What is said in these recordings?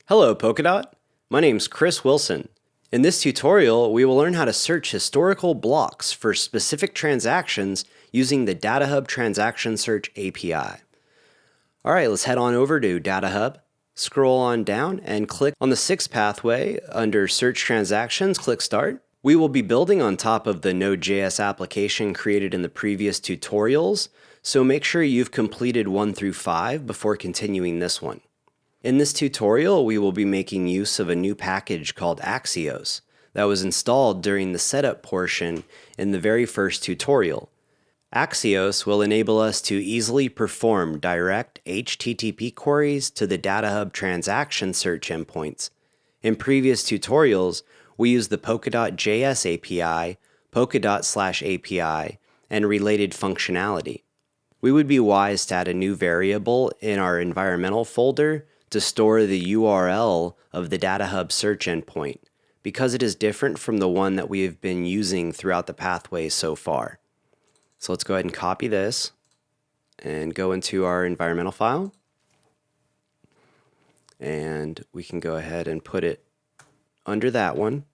Hello Polkadot, my name's Chris Wilson. In this tutorial, we will learn how to search historical blocks for specific transactions using the DataHub Transaction Search API. Alright, let's head on over to DataHub, scroll on down and click on the sixth pathway under Search Transactions, click Start. We will be building on top of the Node.js application created in the previous tutorials, so make sure you've completed 1 through 5 before continuing this one. In this tutorial, we will be making use of a new package called Axios that was installed during the setup portion in the very first tutorial. Axios will enable us to easily perform direct HTTP queries to the DataHub transaction search endpoints. In previous tutorials, we used the Polkadot.js API, Polkadot/API, and related functionality. We would be wise to add a new variable in our environmental folder to store the URL of the DataHub search endpoint, because it is different from the one that we have been using throughout the pathway so far. So let's go ahead and copy this and go into our environmental file. And we can go ahead and put it under that one.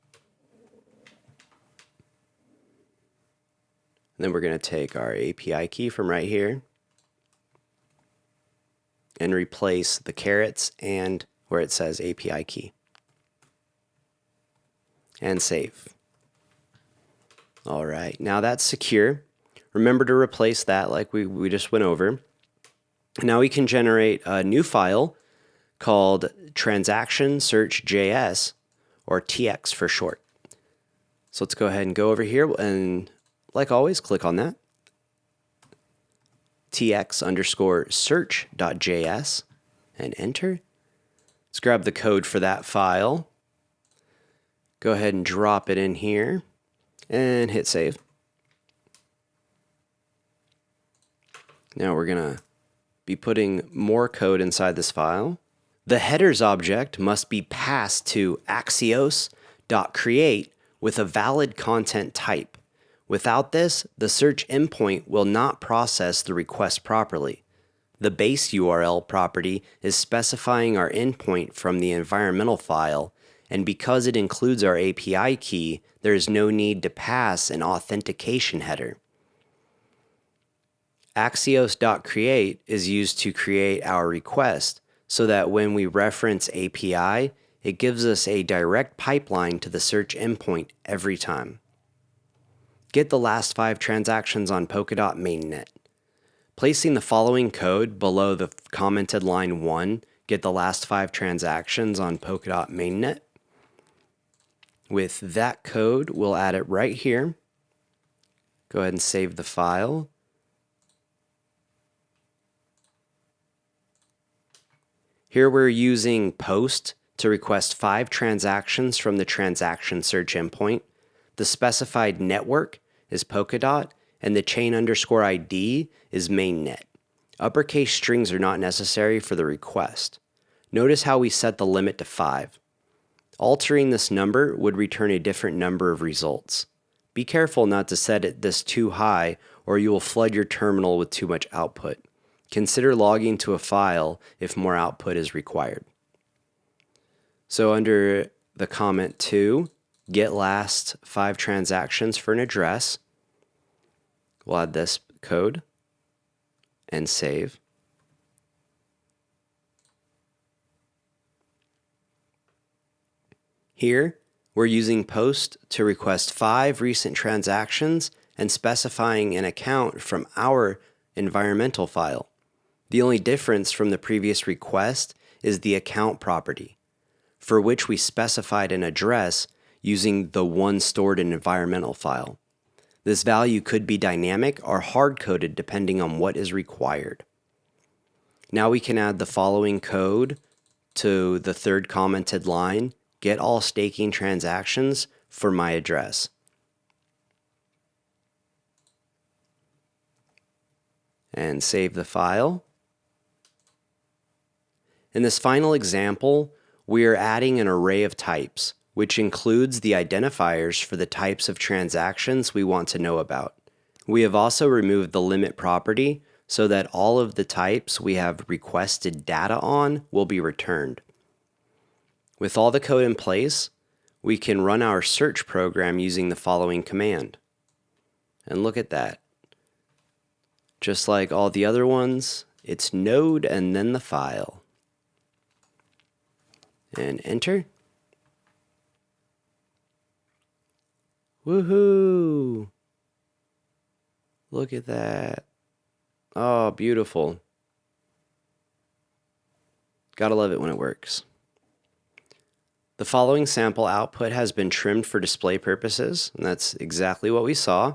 And then we're going to take our API key from right here and replace the carets and where it says API key. And save. All right, now that's secure. Remember to replace that like we just went over. Now we can generate a new file called transaction search.js, or TX for short. So let's go ahead and go over here and, like always, click on that. tx_search.js and enter. Let's grab the code for that file. Go ahead and drop it in here and hit save. Now we're going to be putting more code inside this file. The headers object must be passed to axios.create with a valid content type. Without this, the search endpoint will not process the request properly. The base URL property is specifying our endpoint from the environmental file, and because it includes our API key, there is no need to pass an authentication header. Axios.create is used to create our request so that when we reference API, it gives us a direct pipeline to the search endpoint every time. Get the last 5 transactions on Polkadot Mainnet. Placing the following code below the commented line 1, get the last 5 transactions on Polkadot Mainnet. With that code, we'll add it right here. Go ahead and save the file. Here we're using post to request 5 transactions from the transaction search endpoint. The specified network is Polkadot, and the chain_ID is Mainnet. Uppercase strings are not necessary for the request. Notice how we set the limit to 5. Altering this number would return a different number of results. Be careful not to set this too high, or you will flood your terminal with too much output. Consider logging to a file if more output is required. So under the comment 2, get last 5 transactions for an address. We'll add this code and save. Here, we're using post to request 5 recent transactions and specifying an account from our environmental file. The only difference from the previous request is the account property, for which we specified an address using the one stored in environmental file. This value could be dynamic or hard-coded depending on what is required. Now we can add the following code to the third commented line, get all staking transactions for my address. And save the file. In this final example, we are adding an array of types, which includes the identifiers for the types of transactions we want to know about. We have also removed the limit property so that all of the types we have requested data on will be returned. With all the code in place, we can run our search program using the following command. And look at that. Just like all the other ones, it's node and then the file. And enter. Woohoo! Look at that. Oh, beautiful. Gotta love it when it works. The following sample output has been trimmed for display purposes, and that's exactly what we saw.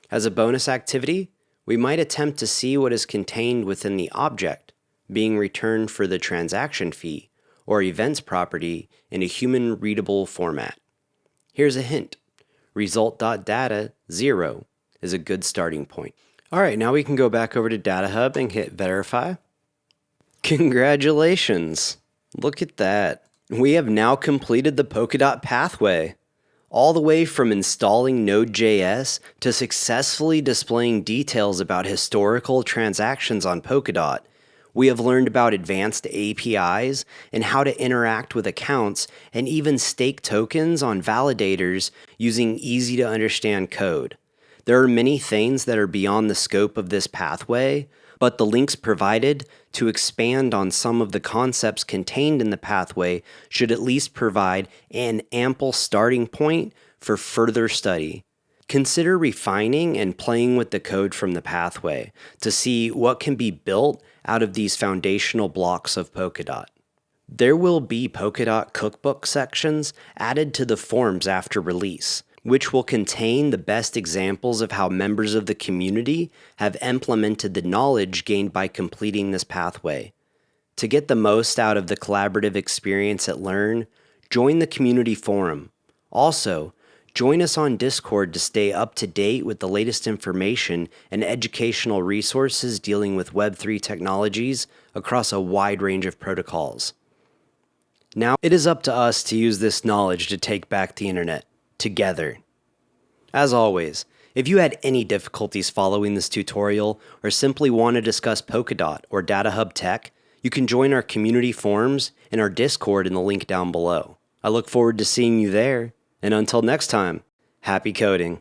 As a bonus activity, we might attempt to see what is contained within the object being returned for the transaction fee or events property in a human-readable format. Here's a hint. Result.data 0 is a good starting point. All right, now we can go back over to DataHub and hit verify. Congratulations! Look at that. We have now completed the Polkadot pathway. All the way from installing Node.js to successfully displaying details about historical transactions on Polkadot, we have learned about advanced APIs and how to interact with accounts and even stake tokens on validators using easy-to-understand code. There are many things that are beyond the scope of this pathway, but the links provided to expand on some of the concepts contained in the pathway should at least provide an ample starting point for further study. Consider refining and playing with the code from the pathway to see what can be built out of these foundational blocks of Polkadot. There will be Polkadot cookbook sections added to the forms after release, which will contain the best examples of how members of the community have implemented the knowledge gained by completing this pathway. To get the most out of the collaborative experience at Learn, join the community forum. Also, join us on Discord to stay up to date with the latest information and educational resources dealing with Web3 technologies across a wide range of protocols. Now, it is up to us to use this knowledge to take back the internet. Together. As always, if you had any difficulties following this tutorial or simply want to discuss Polkadot or DataHub tech, you can join our community forums and our Discord in the link down below. I look forward to seeing you there, and until next time, happy coding.